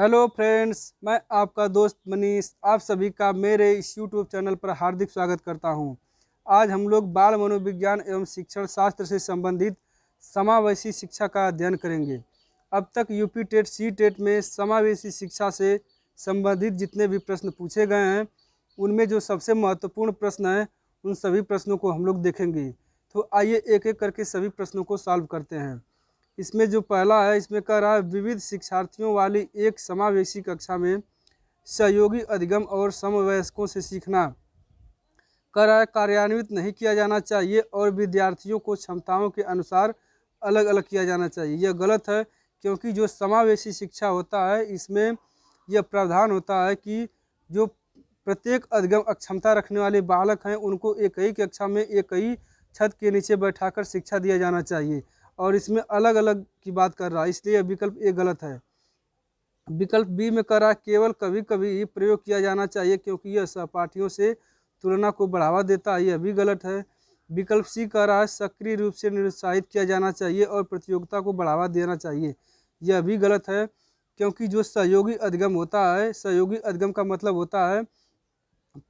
Hello friends, मैं आपका दोस्त मनीष आप सभी का मेरे इस यूट्यूब चैनल पर हार्दिक स्वागत करता हूं। आज हम लोग बाल मनोविज्ञान एवं शिक्षण शास्त्र से संबंधित समावेशी शिक्षा का अध्ययन करेंगे। अब तक यूपी टेट सी टेट में समावेशी शिक्षा से संबंधित जितने भी प्रश्न पूछे गए हैं उनमें जो सबसे महत्वपूर्ण प्रश्न है उन सभी प्रश्नों को हम लोग देखेंगे। तो आइए एक एक करके सभी प्रश्नों को सॉल्व करते हैं। इसमें जो पहला है, इसमें कह रहा है विविध शिक्षार्थियों वाली एक समावेशी कक्षा में सहयोगी अधिगम और समवयस्कों से सीखना कह रहा है कार्यान्वित नहीं किया जाना चाहिए और विद्यार्थियों को क्षमताओं के अनुसार अलग अलग किया जाना चाहिए। यह गलत है, क्योंकि जो समावेशी शिक्षा होता है इसमें यह प्रावधान होता है कि जो प्रत्येक अधिगम अक्षमता रखने वाले बालक हैं उनको एक ही कक्षा में एक ही छत के नीचे बैठाकर शिक्षा दिया जाना चाहिए, और इसमें अलग अलग की बात कर रहा है, इसलिए विकल्प ए गलत है। विकल्प बी में कर रहा है केवल कभी कभी ही प्रयोग किया जाना चाहिए क्योंकि यह सहपाठियों से तुलना को बढ़ावा देता है, यह भी गलत है। विकल्प सी कह रहा है सक्रिय रूप से निरुत्साहित किया जाना चाहिए और प्रतियोगिता को बढ़ावा देना चाहिए, यह भी गलत है, क्योंकि जो सहयोगी अधिगम होता है, सहयोगी अधिगम का मतलब होता है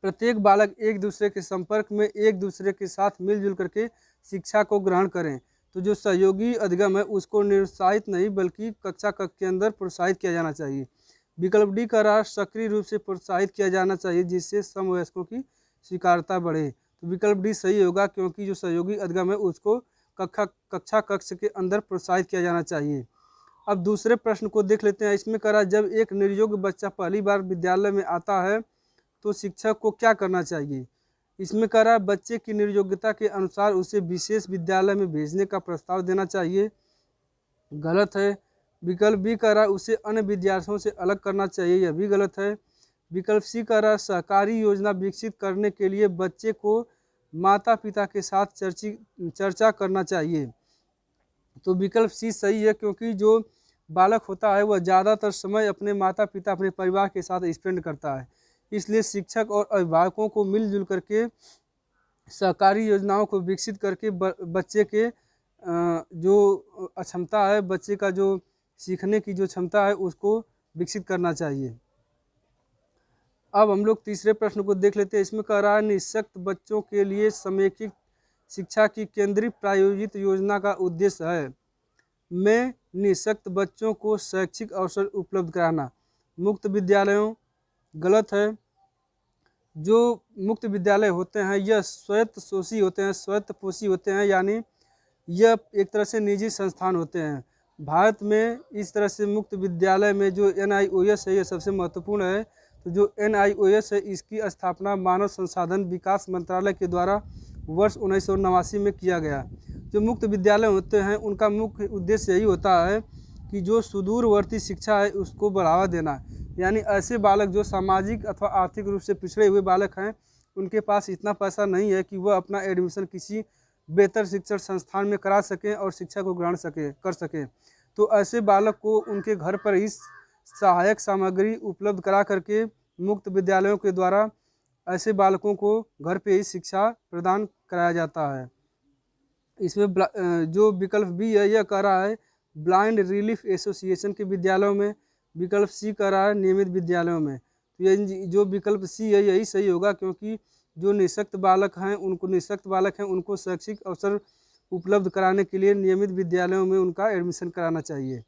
प्रत्येक बालक एक दूसरे के संपर्क में एक दूसरे के साथ मिलजुल करके शिक्षा को ग्रहण करें। तो जो सहयोगी अधिगम है उसको निरुत्साहित नहीं बल्कि कक्षा कक्ष के अंदर प्रोत्साहित किया जाना चाहिए। विकल्प डी का रहा सक्रिय रूप से प्रोत्साहित किया जाना चाहिए जिससे समवयस्कों की स्वीकार्यता बढ़े। तो विकल्प डी सही होगा, क्योंकि जो सहयोगी अधिगम है उसको कक्षा कक्ष के अंदर प्रोत्साहित किया जाना चाहिए। अब दूसरे प्रश्न को देख लेते हैं। इसमें करा जब एक निर्योग्य बच्चा पहली बार विद्यालय में आता है तो शिक्षक को क्या करना चाहिए। इसमें कह रहा है बच्चे की निर्योग्यता के अनुसार उसे विशेष विद्यालय में भेजने का प्रस्ताव देना चाहिए, गलत है। विकल्प बी कह रहा है उसे अन्य विद्यार्थियों से अलग करना चाहिए, यह भी गलत है। विकल्प सी कह रहा है सहकारी योजना विकसित करने के लिए बच्चे को माता पिता के साथ चर्चा करना चाहिए। तो विकल्प सी सही है, क्योंकि जो बालक होता है वह ज़्यादातर समय अपने माता पिता अपने परिवार के साथ स्पेंड करता है, इसलिए शिक्षक और अभिभावकों को मिलजुल करके सहकारी योजनाओं को विकसित करके बच्चे के जो अक्षमता है, बच्चे का जो सीखने की जो क्षमता है उसको विकसित करना चाहिए। अब हम लोग तीसरे प्रश्न को देख लेते हैं। इसमें कह रहा है निःशक्त बच्चों के लिए समेकित शिक्षा की केंद्रीय प्रायोजित योजना का उद्देश्य है में निःशक्त बच्चों को शैक्षिक अवसर उपलब्ध कराना। मुक्त विद्यालयों, गलत है। जो मुक्त विद्यालय होते हैं यह स्वायत्तपोषी होते हैं, स्वायत्तपोषी होते हैं, यानी यह एक तरह से निजी संस्थान होते हैं। भारत में इस तरह से मुक्त विद्यालय में जो NIOS है यह सबसे महत्वपूर्ण है। तो जो NIOS है इसकी स्थापना मानव संसाधन विकास मंत्रालय के द्वारा वर्ष 1989 में किया गया। जो मुक्त विद्यालय होते हैं उनका मुख्य उद्देश्य यही होता है कि जो सुदूरवर्ती शिक्षा है उसको बढ़ावा देना, यानी ऐसे बालक जो सामाजिक अथवा आर्थिक रूप से पिछड़े हुए बालक हैं उनके पास इतना पैसा नहीं है कि वह अपना एडमिशन किसी बेहतर शिक्षण संस्थान में करा सकें और शिक्षा को ग्रहण कर सकें। तो ऐसे बालक को उनके घर पर ही सहायक सामग्री उपलब्ध करा करके मुक्त विद्यालयों के द्वारा ऐसे बालकों को घर पे ही शिक्षा प्रदान कराया जाता है। इसमें जो विकल्प बी है यह कह रहा है ब्लाइंड रिलीफ एसोसिएशन के विद्यालयों में। विकल्प सी कह रहा है नियमित विद्यालयों में। तो ये जो विकल्प सी है यही सही होगा, क्योंकि जो निःशक्त बालक हैं उनको शैक्षिक अवसर उपलब्ध कराने के लिए नियमित विद्यालयों में उनका एडमिशन कराना चाहिए।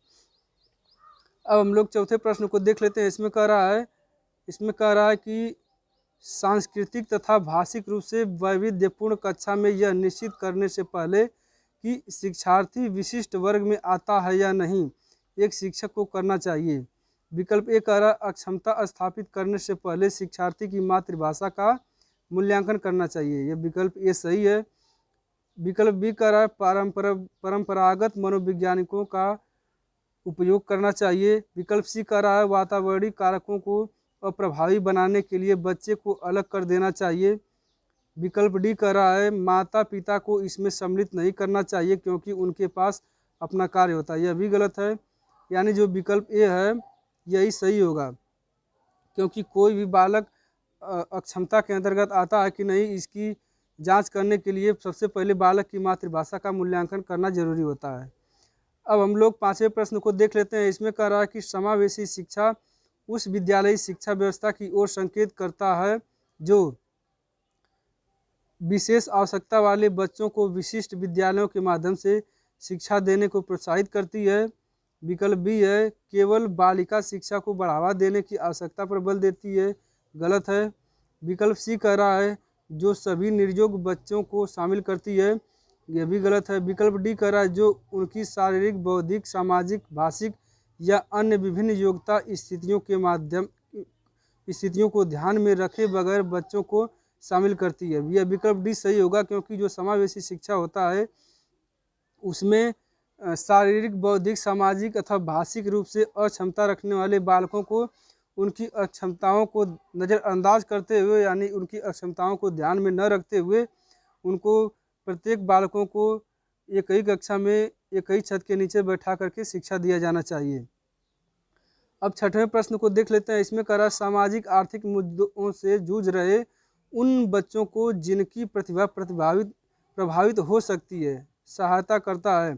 अब हम लोग चौथे प्रश्न को देख लेते हैं। इसमें कह रहा है कि सांस्कृतिक तथा भाषिक रूप से वैविध्यपूर्ण कक्षा में यह निश्चित करने से पहले कि शिक्षार्थी विशिष्ट वर्ग में आता है या नहीं एक शिक्षक को करना चाहिए। विकल्प ए कह रहा है अक्षमता स्थापित करने से पहले शिक्षार्थी की मातृभाषा का मूल्यांकन करना चाहिए, यह विकल्प ए सही है। विकल्प बी कह रहा है परंपरागत मनोवैज्ञानिकों का उपयोग करना चाहिए। विकल्प सी कह रहा है वातावरणीय कारकों को अप्रभावी बनाने के लिए बच्चे को अलग कर देना चाहिए। विकल्प डी कह रहा है माता पिता को इसमें सम्मिलित नहीं करना चाहिए क्योंकि उनके पास अपना कार्य होता है, यह भी गलत है। यानी जो विकल्प ए है यही सही होगा, क्योंकि कोई भी बालक अक्षमता के अंतर्गत आता है कि नहीं इसकी जांच करने के लिए सबसे पहले बालक की मातृभाषा का मूल्यांकन करना जरूरी होता है। अब हम लोग पांचवें प्रश्न को देख लेते हैं। इसमें कह रहा है कि समावेशी शिक्षा उस विद्यालयी शिक्षा व्यवस्था की ओर संकेत करता है जो विशेष आवश्यकता वाले बच्चों को विशिष्ट विद्यालयों के माध्यम से शिक्षा देने को प्रोत्साहित करती है। विकल्प बी है केवल बालिका शिक्षा को बढ़ावा देने की आवश्यकता पर बल देती है, गलत है। विकल्प सी कह रहा है जो सभी निर्योग्य बच्चों को शामिल करती है, यह भी गलत है। विकल्प डी कह रहा है जो उनकी शारीरिक, बौद्धिक, सामाजिक, भाषिक या अन्य विभिन्न योग्यता स्थितियों को ध्यान में रखे बगैर बच्चों को शामिल करती है। यह विकल्प डी सही होगा, क्योंकि जो समावेशी शिक्षा होता है उसमें शारीरिक, बौद्धिक, सामाजिक अथवा भाषिक रूप से अक्षमता रखने वाले बालकों को उनकी अक्षमताओं को नज़रअंदाज करते हुए, यानी उनकी अक्षमताओं को ध्यान में न रखते हुए, उनको प्रत्येक बालकों को एक ही कक्षा में एक ही छत के नीचे बैठा करके शिक्षा दिया जाना चाहिए। अब छठवें प्रश्न को देख लेते हैं। इसमें कह रहा है सामाजिक आर्थिक मुद्दों से जूझ रहे उन बच्चों को जिनकी प्रतिभा प्रभावित हो सकती है सहायता करता है।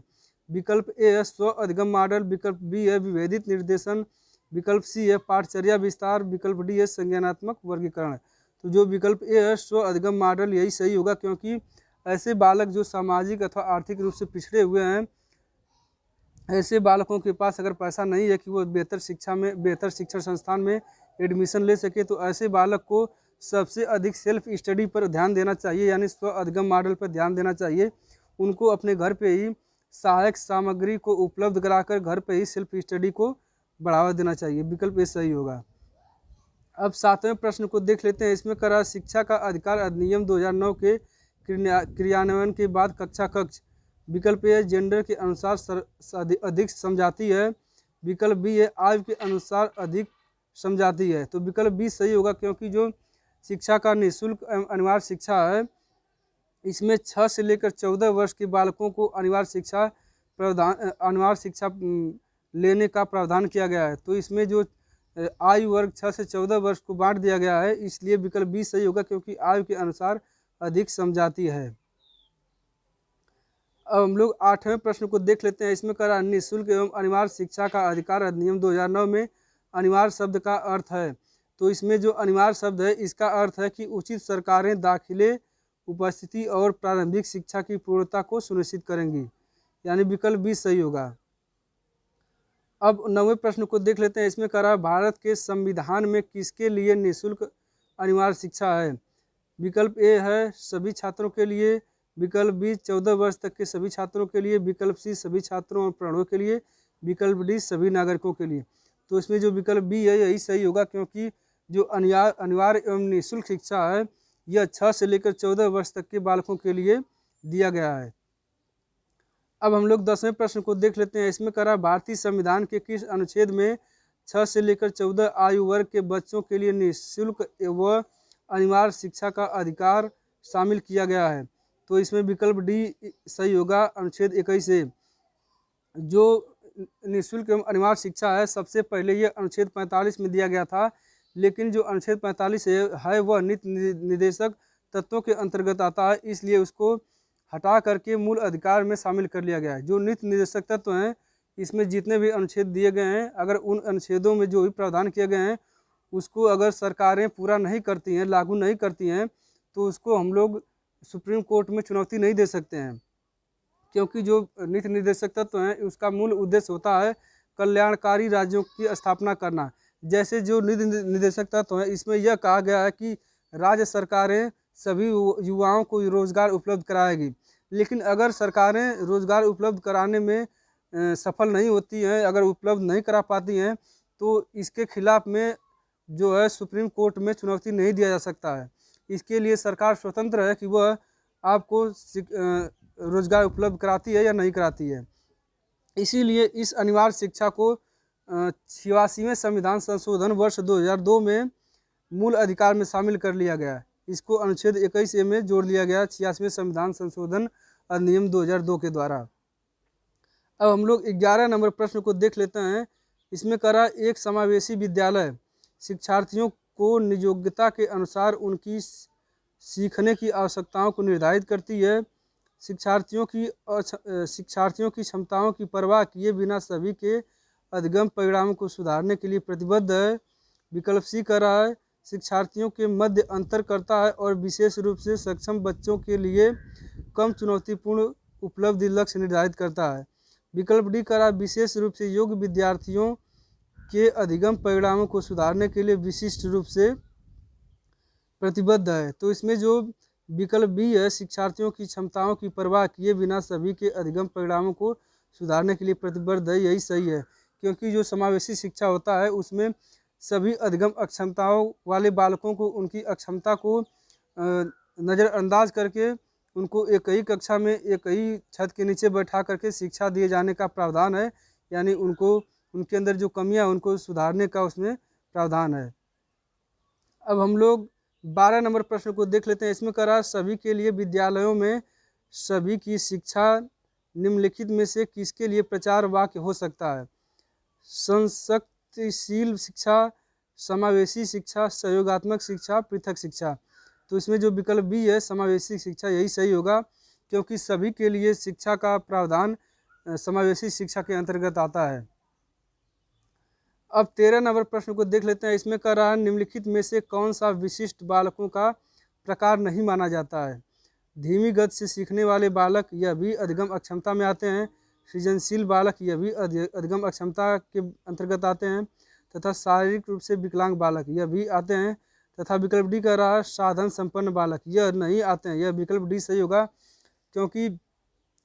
विकल्प ए है स्व अधिगम मॉडल, विकल्प बी है विभेदित निर्देशन, विकल्प सी है पाठचर्या विस्तार, विकल्प डी है संज्ञानात्मक वर्गीकरण। तो जो विकल्प ए है स्व अधिगम मॉडल यही सही होगा, क्योंकि ऐसे बालक जो सामाजिक अथवा आर्थिक रूप से पिछड़े हुए हैं, ऐसे बालकों के पास अगर पैसा नहीं है कि वो बेहतर शिक्षण संस्थान में एडमिशन ले सके, तो ऐसे बालक को सबसे अधिक सेल्फ स्टडी पर ध्यान देना चाहिए, यानी स्व अधिगम मॉडल पर ध्यान देना चाहिए। उनको अपने घर पे ही सहायक सामग्री को उपलब्ध कराकर घर पे ही सेल्फ स्टडी को बढ़ावा देना चाहिए। विकल्प ए सही होगा। अब सातवें प्रश्न को देख लेते हैं। इसमें करा शिक्षा का अधिकार अधिनियम 2009 के क्रियान्वयन के बाद कक्षा कक्ष। विकल्प ए जेंडर के अनुसार अधिक समझाती है, विकल्प बी है आयु के अनुसार अधिक समझाती है। तो विकल्प बी सही होगा, क्योंकि जो शिक्षा का निःशुल्क अनिवार्य शिक्षा है, इसमें 6 से लेकर 14 वर्ष के बालकों को अनिवार्य शिक्षा लेने का प्रावधान किया गया है। तो इसमें जो आयु वर्ग 6 से 14 वर्ष को बांट दिया गया है, इसलिए विकल्प बी सही होगा, क्योंकि आयु के अनुसार अधिक समझाती है। अब हम लोग 8वें प्रश्न को देख लेते हैं। इसमें करा निःशुल्क एवं अनिवार्य शिक्षा का अधिकार अधिनियम 2009 में अनिवार्य शब्द का अर्थ है। तो इसमें जो अनिवार्य शब्द है इसका अर्थ है कि उचित सरकारें दाखिले, उपस्थिति और प्रारंभिक शिक्षा की पूर्णता को सुनिश्चित करेंगी, यानी विकल्प बी सही होगा। अब 9वें प्रश्न को देख लेते हैं। इसमें करा भारत के संविधान में किसके लिए निःशुल्क अनिवार्य शिक्षा है। विकल्प ए है सभी छात्रों के लिए, विकल्प बी 14 वर्ष तक के सभी छात्रों के लिए, विकल्प सी सभी छात्रों और प्रौढ़ों के लिए, विकल्प डी सभी नागरिकों के लिए। तो इसमें जो विकल्प बी है यही सही होगा, क्योंकि जो अनिवार्य एवं निःशुल्क शिक्षा है यह 6 से लेकर 14 वर्ष तक के बालकों के लिए दिया गया है। अब हम लोग 10वें प्रश्न को देख लेते हैं। इसमें करा भारतीय संविधान के किस अनुच्छेद में 6 से लेकर 14 आयु वर्ग के बच्चों के लिए निःशुल्क व अनिवार्य शिक्षा का अधिकार शामिल किया गया है। तो इसमें विकल्प डी सही होगा, अनुच्छेद 21 से। जो निःशुल्क एवं अनिवार्य शिक्षा है सबसे पहले ये अनुच्छेद 45 में दिया गया था, लेकिन जो अनुच्छेद 45 है वह नीति निर्देशक तत्वों के अंतर्गत आता है, इसलिए उसको हटा करके मूल अधिकार में शामिल कर लिया गया है। जो नीति निर्देशक तत्व हैं इसमें जितने भी अनुच्छेद दिए गए हैं, अगर उन अनुच्छेदों में जो भी प्रावधान किए गए हैं उसको अगर सरकारें पूरा नहीं करती हैं, लागू नहीं करती हैं, तो उसको हम लोग सुप्रीम कोर्ट में चुनौती नहीं दे सकते हैं, क्योंकि जो नीति निर्देशक तत्व हैं उसका मूल उद्देश्य होता है कल्याणकारी राज्यों की स्थापना करना। जैसे जो नीति निर्देशक तत्व है इसमें यह कहा गया है कि राज्य सरकारें सभी युवाओं को रोजगार उपलब्ध कराएगी, लेकिन अगर सरकारें रोजगार उपलब्ध कराने में सफल नहीं होती हैं, अगर उपलब्ध नहीं करा पाती हैं, तो इसके खिलाफ में जो है सुप्रीम कोर्ट में चुनौती नहीं दिया जा सकता है। इसके लिए सरकार स्वतंत्र है कि वह आपको रोजगार उपलब्ध कराती है या नहीं कराती है। इसीलिए इस अनिवार्य शिक्षा को 86वें संविधान संशोधन वर्ष 2002 में मूल अधिकार में शामिल कर लिया गया। इसको अनुच्छेद 21 में जोड़ लिया गया 86वें संविधान संशोधन अधिनियम 2002 के द्वारा। अब हम लोग 11 नंबर प्रश्न को देख लेते हैं। इसमें करा एक समावेशी विद्यालय शिक्षार्थियों को निज योग्यता के अनुसार उनकी सीखने की आवश्यकताओं को निर्धारित करती है। शिक्षार्थियों की क्षमताओं की परवाह किए बिना सभी के अधिगम परिणामों को सुधारने के लिए प्रतिबद्ध है। विकल्प सी कह रहा है शिक्षार्थियों के मध्य अंतर करता है और विशेष रूप से सक्षम बच्चों के लिए कम चुनौतीपूर्ण उपलब्धि लक्ष्य निर्धारित करता है। विकल्प डी कह रहा है विशेष रूप से योग्य विद्यार्थियों के अधिगम परिणामों को सुधारने के लिए विशिष्ट रूप से प्रतिबद्ध है। तो इसमें जो विकल्प बी है शिक्षार्थियों की क्षमताओं की परवाह किए बिना सभी के अधिगम परिणामों को सुधारने के लिए प्रतिबद्ध है, यही सही है। क्योंकि जो समावेशी शिक्षा होता है उसमें सभी अधिगम अक्षमताओं वाले बालकों को उनकी अक्षमता को नज़रअंदाज करके उनको एक ही कक्षा में एक ही छत के नीचे बैठा करके शिक्षा दिए जाने का प्रावधान है, यानी उनको उनके अंदर जो कमियां उनको सुधारने का उसमें प्रावधान है। अब हम लोग 12 नंबर प्रश्न को देख लेते हैं। इसमें कह रहा है सभी के लिए विद्यालयों में सभी की शिक्षा निम्नलिखित में से किसके लिए प्रचार वाक्य हो सकता है? संशक्तिशील शिक्षा, समावेशी शिक्षा, सहयोगात्मक शिक्षा, पृथक शिक्षा। तो इसमें जो विकल्प बी है समावेशी शिक्षा यही सही होगा, क्योंकि सभी के लिए शिक्षा का प्रावधान समावेशी शिक्षा के अंतर्गत आता है। अब 13 नंबर प्रश्न को देख लेते हैं। इसमें कह रहा है निम्नलिखित में से कौन सा विशिष्ट बालकों का प्रकार नहीं माना जाता है? धीमी गति से सीखने वाले बालक, यह भी अधिगम अक्षमता में आते हैं। सृजनशील बालक, यह भी अधिगम अक्षमता के अंतर्गत आते हैं। तथा शारीरिक रूप से विकलांग बालक, यह भी आते हैं। तथा विकल्प डी कह रहा है साधन संपन्न बालक, यह नहीं आते हैं। यह विकल्प डी सही होगा, क्योंकि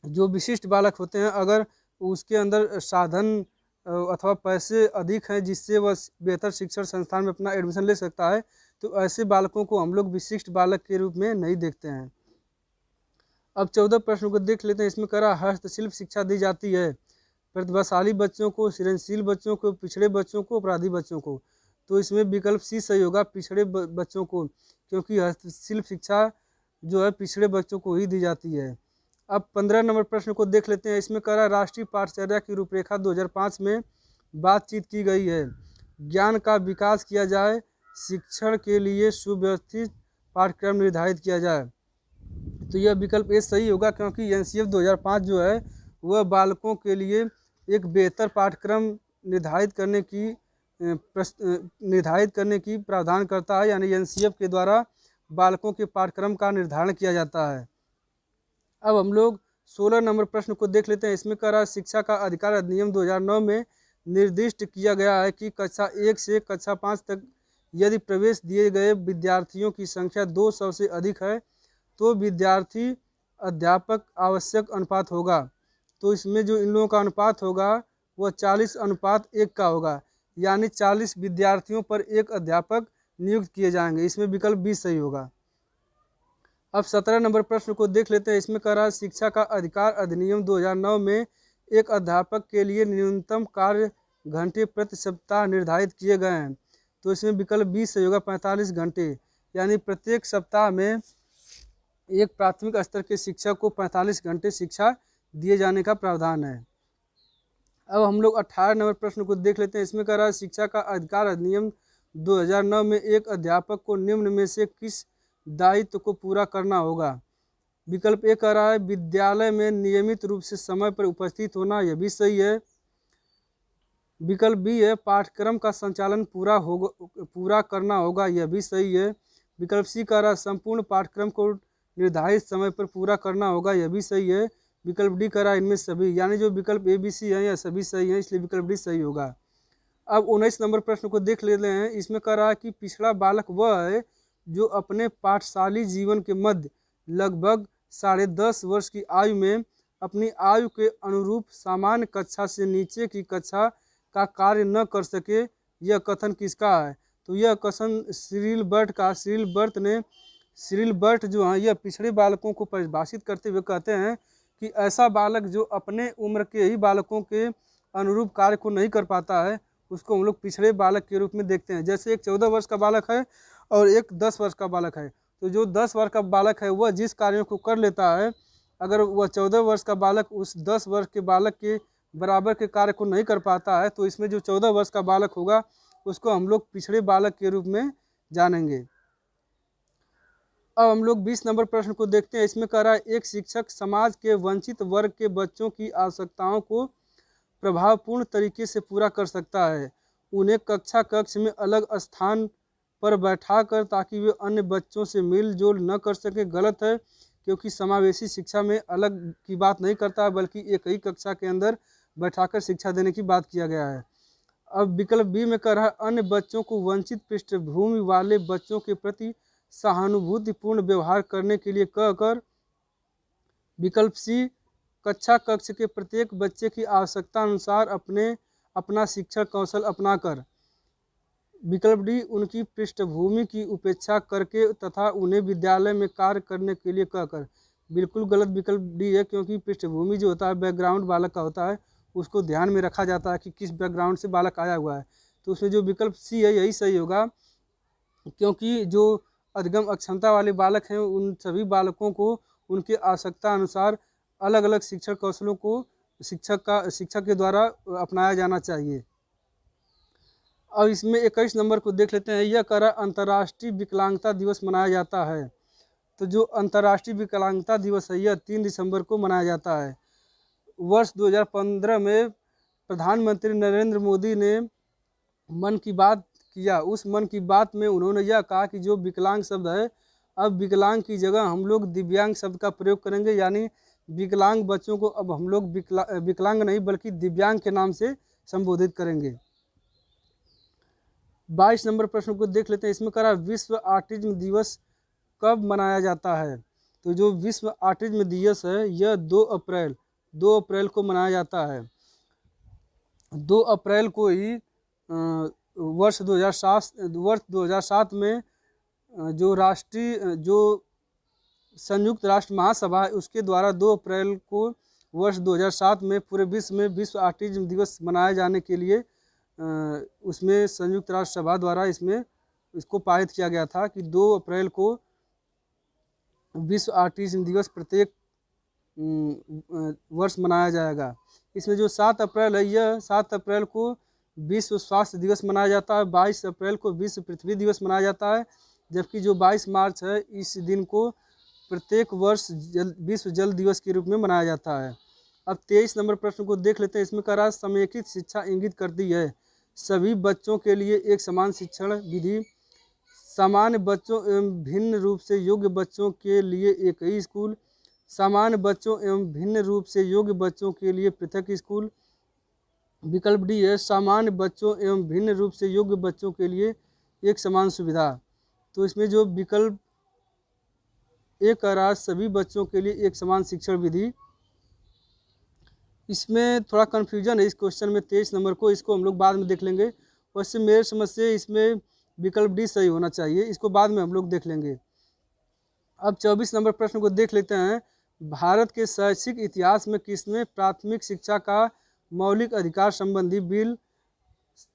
जो विशिष्ट बालक होते हैं अगर उसके अंदर साधन अथवा पैसे अधिक हैं जिससे वह बेहतर शिक्षण संस्थान में अपना एडमिशन ले सकता है, तो ऐसे बालकों को हम लोग विशिष्ट बालक के रूप में नहीं देखते हैं। अब 14 प्रश्नों को देख लेते हैं। इसमें कह रहा हस्तशिल्प शिक्षा दी जाती है प्रतिभाशाली बच्चों को, सृजनशील बच्चों को, पिछड़े बच्चों को, अपराधी बच्चों को। तो इसमें विकल्प सी सही होगा, पिछड़े बच्चों को, क्योंकि हस्तशिल्प शिक्षा जो है पिछड़े बच्चों को ही दी जाती है। अब 15 नंबर प्रश्न को देख लेते हैं। इसमें कह रहा है राष्ट्रीय पाठचर्या की रूपरेखा 2005 में बातचीत की गई है। ज्ञान का विकास किया जाए, शिक्षण के लिए सुव्यवस्थित पाठ्यक्रम निर्धारित किया जाए। तो यह विकल्प ए सही होगा, क्योंकि एनसीएफ 2005 जो है वह बालकों के लिए एक बेहतर पाठ्यक्रम निर्धारित करने की प्रावधान करता है, यानी एनसीएफ के द्वारा बालकों के पाठ्यक्रम का निर्धारण किया जाता है। अब हम लोग 16 नंबर प्रश्न को देख लेते हैं। इसमें कह रहा है शिक्षा का अधिकार अधिनियम 2009 में निर्दिष्ट किया गया है कि कक्षा 1 से कक्षा 5 तक यदि प्रवेश दिए गए विद्यार्थियों की संख्या 200 से अधिक है तो विद्यार्थी अध्यापक आवश्यक अनुपात होगा। तो इसमें जो इन लोगों का अनुपात होगा वह 40:1 का होगा, यानी 40 विद्यार्थियों पर एक अध्यापक नियुक्त किए जाएंगे। इसमें विकल्प बी सही होगा। अब 17 नंबर प्रश्न को देख लेते हैं। इसमें कह रहा है शिक्षा का अधिकार अधिनियम 2009 में एक अध्यापक के लिए न्यूनतम कार्य घंटे प्रति सप्ताह निर्धारित किए गए हैं। तो इसमें विकल्प बी सही होगा, 45 घंटे, यानी प्रत्येक सप्ताह में एक प्राथमिक स्तर के शिक्षक को 45 घंटे शिक्षा दिए जाने का प्रावधान है। अब हम लोग 18 नंबर प्रश्न को देख लेते हैं। इसमें कह रहा है शिक्षा का अधिकार अधिनियम 2009 में एक अध्यापक को निम्न में से किस दायित्व को पूरा करना होगा? विकल्प ए कह रहा है विद्यालय में नियमित रूप से समय पर उपस्थित होना, यह भी सही है। विकल्प बी है पाठ्यक्रम का संचालन पूरा करना होगा, यह भी सही है। विकल्प सी कह रहा है संपूर्ण पाठ्यक्रम को निर्धारित समय पर पूरा करना होगा, यह भी सही है। विकल्प डी कह रहा है इनमें सभी, यानी जो विकल्प ए बी सी है यह सभी सही है, इसलिए विकल्प डी सही होगा। अब 19 नंबर प्रश्न को देख लेते हैं। इसमें कह रहा है कि पिछड़ा बालक वह है जो अपने पाठशाली जीवन के मध्य लगभग 10.5 वर्ष की आयु में अपनी आयु के अनुरूप सामान्य कक्षा से नीचे की कक्षा का कार्य न कर सके। यह कथन किसका है? तो यह कथन सिरिल बर्ट जो है यह पिछड़े बालकों को परिभाषित करते हुए कहते हैं कि ऐसा बालक जो अपने उम्र के ही बालकों के अनुरूप कार्य को नहीं कर पाता है उसको हम लोग पिछड़े बालक के रूप में देखते हैं। जैसे एक 14 वर्ष का बालक है और एक 10 वर्ष का बालक है, तो जो 10 वर्ष का बालक है वह जिस कार्यों को कर लेता है, अगर वह 14 वर्ष का बालक उस 10 वर्ष के बालक के बराबर के कार्य को नहीं कर पाता है, तो इसमें जो 14 वर्ष का बालक होगा उसको हम लोग पिछड़े बालक के रूप में जानेंगे। अब हम लोग 20 नंबर प्रश्न को देखते हैं। इसमें कह रहा है एक शिक्षक समाज के वंचित वर्ग के बच्चों की आवश्यकताओं को प्रभावपूर्ण तरीके से पूरा कर सकता है। उन्हें कक्षा कक्ष में अलग स्थान पर बैठाकर ताकि वे अन्य बच्चों से मिल जुल न कर सके गलत है, क्योंकि समावेशी शिक्षा में अलग की बात नहीं करता है बल्कि एक ही कक्षा के अंदर बैठाकर शिक्षा देने की बात किया गया है। अब विकल्प बी में कह रहा है अन्य बच्चों को वंचित पृष्ठभूमि वाले बच्चों के प्रति सहानुभूतिपूर्ण व्यवहार करने के लिए कहकर। विकल्प सी कक्षा कक्ष के प्रत्येक बच्चे की आवश्यकता अनुसार अपना शिक्षण कौशल अपनाकर। विकल्प डी उनकी पृष्ठभूमि की उपेक्षा करके तथा उन्हें विद्यालय में कार्य करने के लिए कहकर। बिल्कुल गलत विकल्प डी है, क्योंकि पृष्ठभूमि जो होता है बैकग्राउंड बालक का होता है, उसको ध्यान में रखा जाता है कि किस बैकग्राउंड से बालक आया हुआ है। तो उसमें जो विकल्प सी है यही सही होगा, क्योंकि जो अधिगम अक्षमता वाले बालक हैं उन सभी बालकों को उनके आवश्यकता अनुसार अलग अलग शिक्षण कौशलों को शिक्षक के द्वारा अपनाया जाना चाहिए। अब इसमें 21 नंबर को देख लेते हैं। यह कह अंतर्राष्ट्रीय विकलांगता दिवस मनाया जाता है। तो जो अंतर्राष्ट्रीय विकलांगता दिवस है यह 3 दिसंबर को मनाया जाता है। वर्ष 2015 में प्रधानमंत्री नरेंद्र मोदी ने मन की बात किया। उस मन की बात में उन्होंने यह कहा कि जो विकलांग शब्द है, अब विकलांग की जगह हम लोग दिव्यांग शब्द का प्रयोग करेंगे, यानी विकलांग बच्चों को अब हम लोग विकलांग नहीं बल्कि दिव्यांग के नाम से संबोधित करेंगे। 22 नंबर प्रश्न को देख लेते हैं। इसमें कह रहा विश्व ऑटिज्म दिवस कब मनाया जाता है। तो जो विश्व ऑटिज्म दिवस है यह 2 अप्रैल को मनाया जाता है। 2 अप्रैल को ही वर्ष 2007 में जो संयुक्त राष्ट्र महासभा है उसके द्वारा 2 अप्रैल को वर्ष 2007 में पूरे विश्व में विश्व ऑटिज्म दिवस मनाए जाने के लिए उसमें संयुक्त राष्ट्र सभा द्वारा इसको पारित किया गया था कि 2 अप्रैल को विश्व ऑटिज्म दिवस प्रत्येक वर्ष मनाया जाएगा। इसमें जो 7 अप्रैल है यह 7 अप्रैल को विश्व स्वास्थ्य दिवस मनाया जाता है। 22 अप्रैल को विश्व पृथ्वी दिवस मनाया जाता है, जबकि जो 22 मार्च है इस दिन को प्रत्येक वर्ष विश्व जल दिवस के रूप में मनाया जाता है। अब 23 नंबर प्रश्न को देख लेते हैं। इसमें कह रहा है समेकित शिक्षा इंगित करती है सभी बच्चों के लिए एक समान शिक्षण विधि, सामान्य बच्चों एवं भिन्न रूप से योग्य बच्चों के लिए एक ही स्कूल, सामान्य बच्चों एवं भिन्न रूप से योग्य बच्चों के लिए पृथक स्कूल। विकल्प डी है सामान्य बच्चों एवं भिन्न रूप से योग्य बच्चों के लिए एक समान सुविधा। तो इसमें जो विकल्प ए कह रहा है सभी बच्चों के लिए एक समान शिक्षण विधि, इसमें थोड़ा कन्फ्यूजन है इस क्वेश्चन में 23 नंबर को, इसको हम लोग बाद में देख लेंगे। वैसे मेरे समझ से इसमें विकल्प डी सही होना चाहिए, इसको बाद में हम लोग देख लेंगे। अब 24 नंबर प्रश्न को देख लेते हैं। भारत के शैक्षिक इतिहास में किसने प्राथमिक शिक्षा का मौलिक अधिकार संबंधी बिल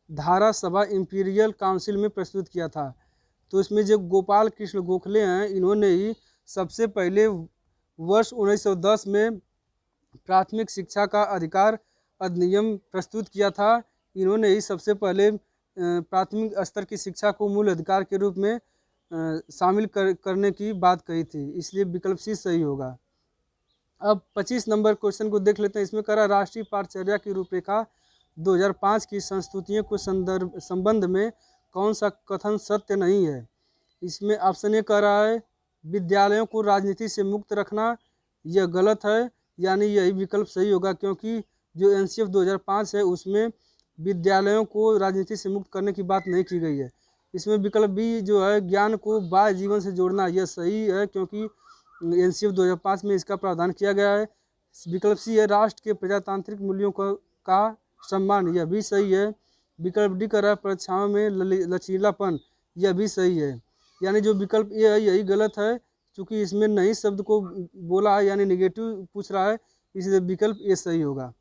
धारा सभा इंपीरियल काउंसिल में प्रस्तुत किया था। तो इसमें जो गोपाल कृष्ण गोखले हैं इन्होंने ही सबसे पहले वर्ष 1910 में प्राथमिक शिक्षा का अधिकार अधिनियम प्रस्तुत किया था। इन्होंने ही सबसे पहले प्राथमिक स्तर की शिक्षा को मूल अधिकार के रूप में शामिल करने की बात कही थी, इसलिए विकल्प सी सही होगा। अब 25 नंबर क्वेश्चन को देख लेते हैं। इसमें कह रहा राष्ट्रीय पाठचर्या की रूपरेखा 2005 की संस्तुतियों को संबंध में कौन सा कथन सत्य नहीं है। इसमें ऑप्शन ए कह रहा है विद्यालयों को राजनीति से मुक्त रखना, यह गलत है, यानी यही विकल्प सही होगा, क्योंकि जो एनसीएफ 2005 है उसमें विद्यालयों को राजनीति से मुक्त करने की बात नहीं की गई है। इसमें विकल्प बी जो है ज्ञान को बाह्य जीवन से जोड़ना, यह सही है, क्योंकि एनसीएफ 2005 में इसका प्रावधान किया गया है। विकल्प सी है राष्ट्र के प्रजातांत्रिक मूल्यों का सम्मान, यह भी सही है। विकल्प डी कर रहा है परीक्षाओं में लचीलापन, यह भी सही है, यानी जो विकल्प ए है यही गलत है, क्योंकि इसमें नहीं शब्द को बोला है यानी निगेटिव पूछ रहा है, इसलिए विकल्प ए सही होगा।